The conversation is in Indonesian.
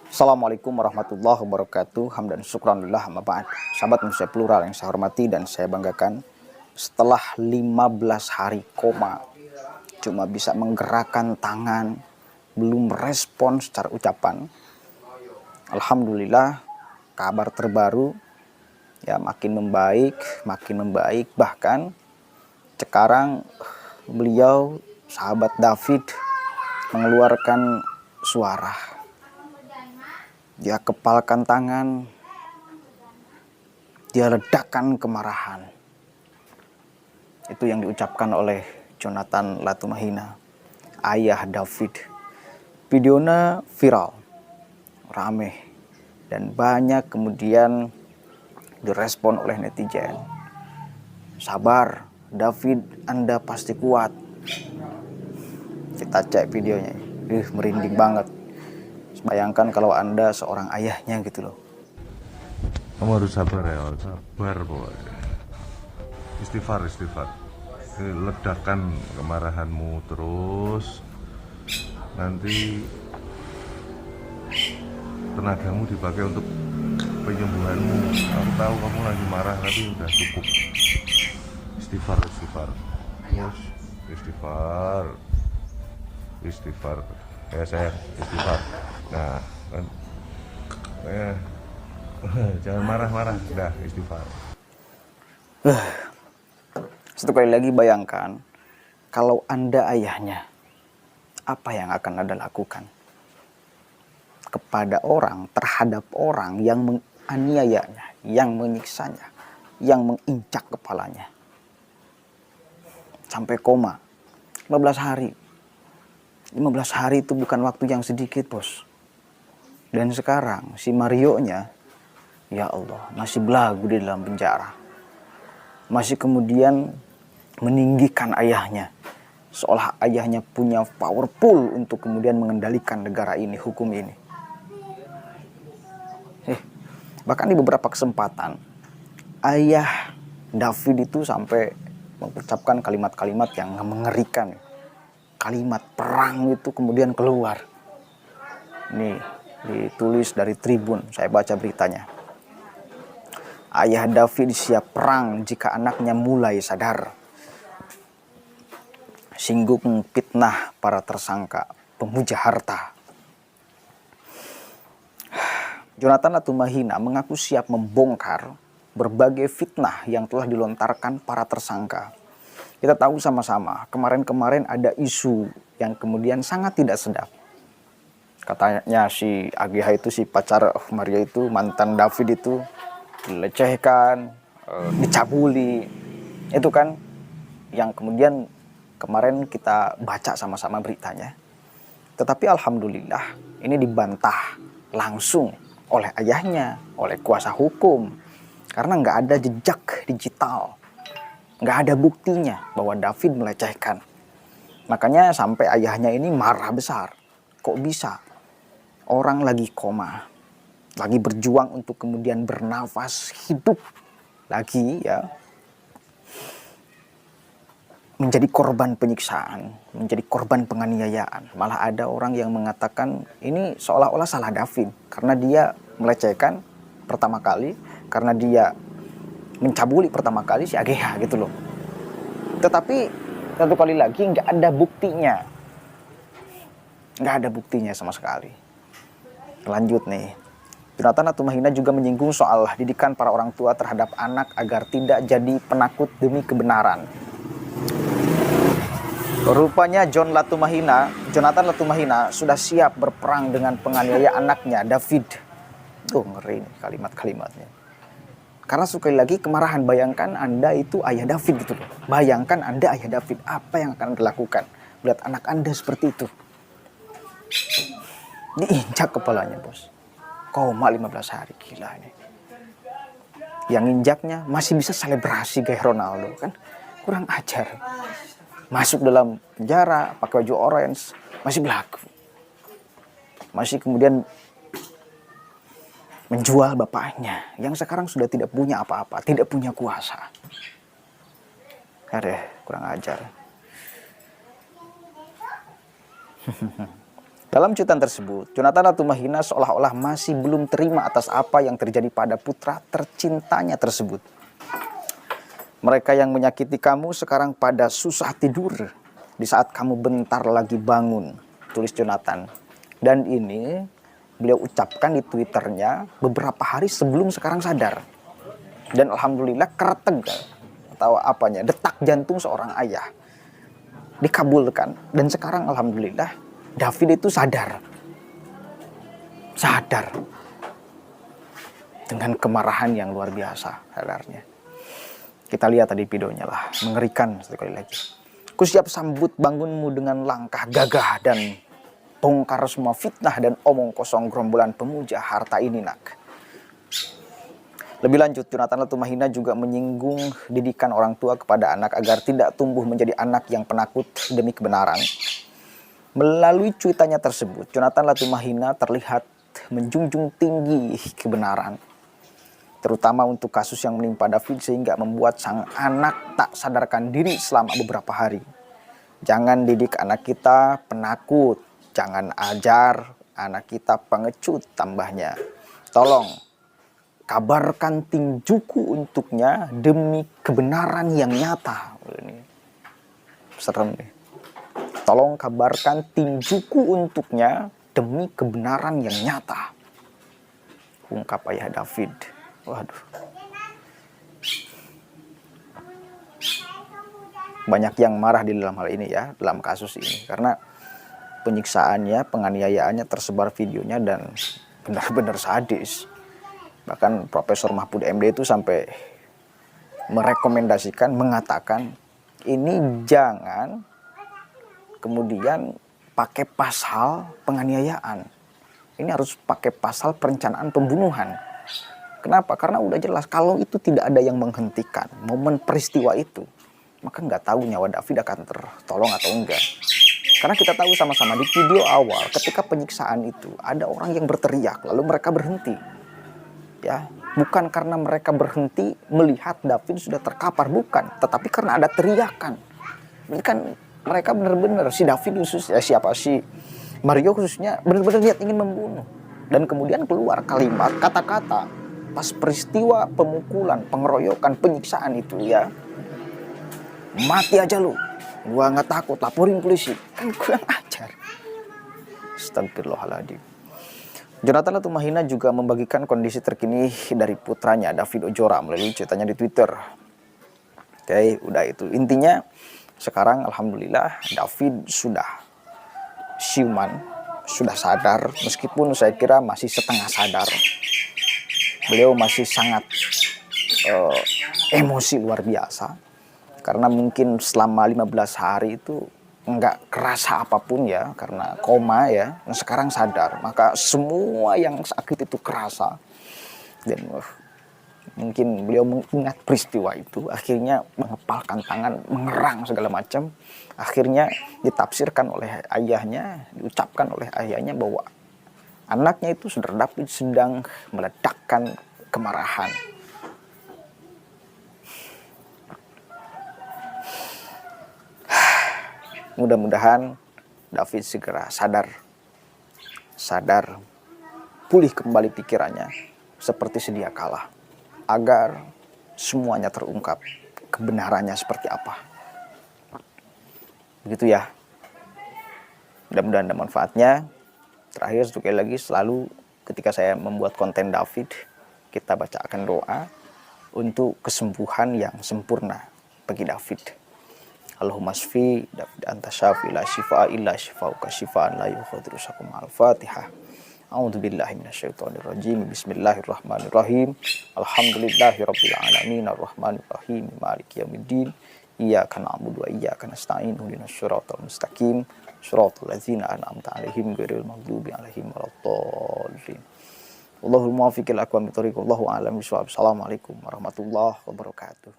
Assalamualaikum warahmatullahi wabarakatuh. Hamdan syukranillah amma ba'd. Sahabat manusia plural yang saya hormati dan saya banggakan, setelah 15 hari koma, cuma bisa menggerakkan tangan, belum respon secara ucapan. Alhamdulillah, kabar terbaru ya makin membaik, bahkan sekarang beliau sahabat David mengeluarkan suara. Dia kepalkan tangan, dia ledakan kemarahan. Itu yang diucapkan oleh Jonathan Latumahina, ayah David. Videonya viral, rame, dan banyak kemudian direspon oleh netizen. Sabar, David, Anda pasti kuat. Kita cek videonya, merinding banget. Bayangkan kalau Anda seorang ayahnya gitu loh. Kamu harus sabar ya, sabar pokoknya. Istighfar. Ledakan kemarahanmu terus, nanti tenagamu dipakai untuk penyembuhanmu. Aku tahu kamu lagi marah, tapi udah cukup. Istighfar. Terus istighfar. Ya sayang, istighfar. Nah, kan, jangan marah-marah, udah istighfar. Satu kali lagi bayangkan, kalau Anda ayahnya, apa yang akan Anda lakukan kepada orang, terhadap orang yang menganiayanya, yang menyiksanya, yang menginjak kepalanya sampai koma 15 hari. 15 hari itu bukan waktu yang sedikit, bos. Dan sekarang si Mario-nya, ya Allah, masih belagu di dalam penjara. Masih kemudian meninggikan ayahnya, seolah ayahnya punya powerful untuk kemudian mengendalikan negara ini, hukum ini. Bahkan di beberapa kesempatan, ayah David itu sampai mengucapkan kalimat-kalimat yang mengerikan. Kalimat perang itu kemudian keluar. Nih, ditulis dari Tribun, saya baca beritanya. Ayah David siap perang jika anaknya mulai sadar. Singgung fitnah para tersangka pemuja harta. Jonathan Latumahina mengaku siap membongkar berbagai fitnah yang telah dilontarkan para tersangka. Kita tahu sama-sama, kemarin-kemarin ada isu yang kemudian sangat tidak sedap. Katanya si AGH itu, si pacar Maria itu, mantan David itu, dilecehkan, dicabuli. Itu kan yang kemudian kemarin kita baca sama-sama beritanya. Tetapi alhamdulillah ini dibantah langsung oleh ayahnya, oleh kuasa hukum. Karena nggak ada jejak digital, nggak ada buktinya bahwa David melecehkan. Makanya sampai ayahnya ini marah besar. Kok bisa orang lagi koma, lagi berjuang untuk kemudian bernafas hidup lagi ya, menjadi korban penyiksaan, menjadi korban penganiayaan. Malah ada orang yang mengatakan ini seolah-olah salah David karena dia melecehkan pertama kali, karena dia mencabuli pertama kali si AGH gitu loh. Tetapi satu kali lagi nggak ada buktinya. Nggak ada buktinya sama sekali. Lanjut nih. Jonathan Latumahina juga menyinggung soal didikan para orang tua terhadap anak agar tidak jadi penakut demi kebenaran. Rupanya Jonathan Latumahina sudah siap berperang dengan penganiaya anaknya David. Tuh ngeri nih kalimat-kalimatnya. Karena sekali lagi kemarahan, bayangkan Anda itu ayah David gitu loh. Bayangkan Anda ayah David, apa yang akan Anda lakukan melihat anak Anda seperti itu. Diinjak kepalanya, bos. Koma 15 hari, gila ini. Yang injaknya masih bisa selebrasi kayak Ronaldo kan. Kurang ajar. Masuk dalam penjara, pakai baju orange, masih belagu. Masih kemudian menjual bapaknya yang sekarang sudah tidak punya apa-apa, tidak punya kuasa. Kurang ajar. Dalam cuitan tersebut, Jonathan Latumahina seolah-olah masih belum terima atas apa yang terjadi pada putra tercintanya tersebut. Mereka yang menyakiti kamu sekarang pada susah tidur di saat kamu bentar lagi bangun, tulis Jonathan. Dan ini beliau ucapkan di Twitternya beberapa hari sebelum sekarang sadar. Dan alhamdulillah kereteg atau apanya, detak jantung seorang ayah dikabulkan. Dan sekarang alhamdulillah David itu sadar dengan kemarahan yang luar biasa sadarnya. Kita lihat tadi videonya lah, mengerikan sekali lagi. Ku siap sambut bangunmu dengan langkah gagah dan bongkar semua fitnah dan omong kosong gerombolan pemuja harta ini, nak. Lebih lanjut, Jonathan Latumahina juga menyinggung didikan orang tua kepada anak agar tidak tumbuh menjadi anak yang penakut demi kebenaran. Melalui cuitannya tersebut, Jonathan Latumahina terlihat menjunjung tinggi kebenaran, terutama untuk kasus yang menimpa David sehingga membuat sang anak tak sadarkan diri selama beberapa hari. Jangan didik anak kita penakut, jangan ajar anak kita pengecut, tambahnya. Tolong kabarkan tinjuku untuknya demi kebenaran yang nyata. Ini serem nih. Tolong kabarkan tinjuku untuknya demi kebenaran yang nyata, ungkap ayah David. Waduh. Banyak yang marah di dalam hal ini ya, dalam kasus ini. Karena penyiksaannya, penganiayaannya tersebar videonya dan benar-benar sadis. Bahkan Profesor Mahfud MD itu sampai merekomendasikan, mengatakan ini jangan kemudian pakai pasal penganiayaan. Ini harus pakai pasal perencanaan pembunuhan. Kenapa? Karena udah jelas kalau itu tidak ada yang menghentikan momen peristiwa itu, maka nggak tahu nyawa David akan tertolong atau enggak. Karena kita tahu sama-sama di video awal ketika penyiksaan itu ada orang yang berteriak lalu mereka berhenti. Ya, bukan karena mereka berhenti melihat David sudah terkapar, bukan, tetapi karena ada teriakan. Ini kan mereka benar-benar, si David khususnya, siapa si Mario khususnya, benar-benar niat ingin membunuh. Dan kemudian keluar kalimat, kata-kata pas peristiwa pemukulan, pengeroyokan, penyiksaan itu ya, mati aja lu, gua nggak takut, laporin polisi. Kan kurang ajar. Astagfirullahaladzim. Jonathan Latumahina juga membagikan kondisi terkini dari putranya David Ojora melalui ceritanya di Twitter. Oke, udah itu. Intinya sekarang alhamdulillah David sudah siuman, sudah sadar, meskipun saya kira masih setengah sadar. Beliau masih sangat emosi luar biasa. Karena mungkin selama 15 hari itu nggak kerasa apapun ya, karena koma ya. Nah, sekarang sadar, maka semua yang sakit itu kerasa. Dan mungkin beliau mengingat peristiwa itu, akhirnya mengepalkan tangan, mengerang segala macam. Akhirnya ditafsirkan oleh ayahnya, diucapkan oleh ayahnya bahwa anaknya itu Saudara David sedang meledakkan kemarahan. Mudah-mudahan David segera sadar, pulih kembali pikirannya seperti sedia kala, agar semuanya terungkap kebenarannya seperti apa. Begitu ya. Mudah-mudahan ada manfaatnya. Terakhir sekali lagi, selalu ketika saya membuat konten David, kita bacakan doa untuk kesembuhan yang sempurna bagi David. Allahumma shfi David anta syafi la shifa illa shifauka shifaan la yughadiru saqama. Al-Fatihah. A'udzubillahi minasyaitonir rajim. Bismillahirrahmanirrahim. Alhamdulillahirabbil alamin arrahmanirrahim maliki yaumiddin. Iyyaka na'budu wa iyyaka nasta'in. Ihdinas siratal mustaqim. Shiratal ladzina an'amta 'alaihim ghairil maghdubi 'alaihim waladdallin. Allahul muwaffiq ila aqwamit thoriq. Wallahu a'lam bishawab. Assalamualaikum warahmatullahi wabarakatuh.